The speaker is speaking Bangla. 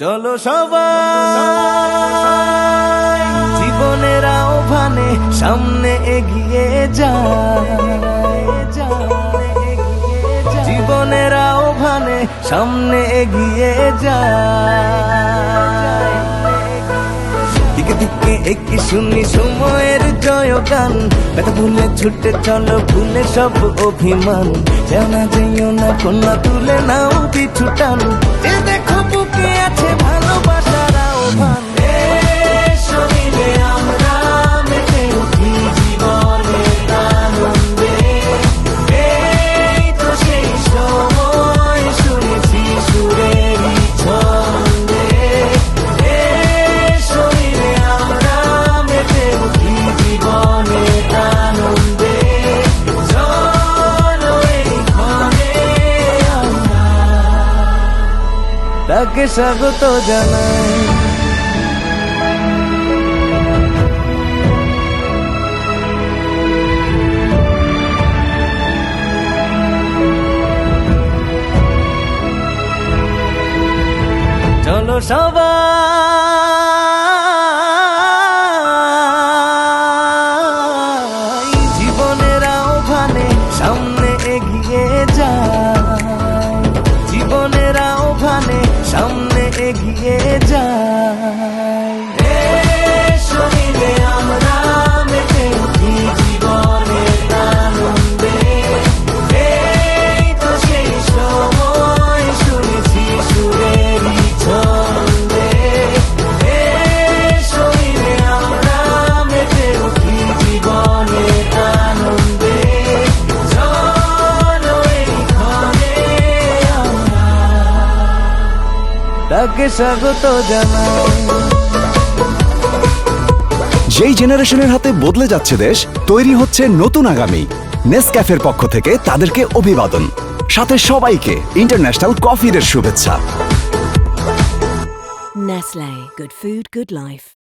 চলো সবাই জীবনের আহ্বানে সামনে এগিয়ে যায়, জীবনের আহ্বানে সামনে এগিয়ে যায়। দিকে দিকে একই শুনি সময়ের জয়গান, ব্যথা ভুলে ছুটে চলো ভুলে সব অভিমান। যেও না যেও না কন্যা তুলে নাও পিছু টান, যে দেখো বুকে আছে ভালোবাসার আহ্বান। এসো মিলে আমরা মেতে উঠি জীবনের আনন্দে, এই তো সেই সময় শুনেছি সুরেরই ছন্দে। এসো মিলে আমরা মেতে উঠি জীবনের আনন্দে, চলো এই ক্ষণে আমরা তাকে স্বাগত জানাই। চলো সবাই জীবনের আহ্বানে সামনে এগিয়ে যায়, জীবনের আহ্বানে সামনে এগিয়ে যায়। এসো মিলে আমরা মেতে উঠি জীবনের আনন্দে, এই তো সেই সময় শুনেছি সুরেরই ছন্দে। এসো মিলে আমরা মেতে উঠি জীবনের আনন্দে, চলো এই ক্ষণে আমরা তাকে স্বাগত জানাই। যেই জেনারেশনের হাতে বদলে যাচ্ছে দেশ, তৈরি হচ্ছে নতুন আগামী। নেসক্যাফের পক্ষ থেকে তাদেরকে অভিবাদন, সাথে সবাইকে ইন্টারন্যাশনাল কফি ডের শুভেচ্ছা। Nestle, good food, good life.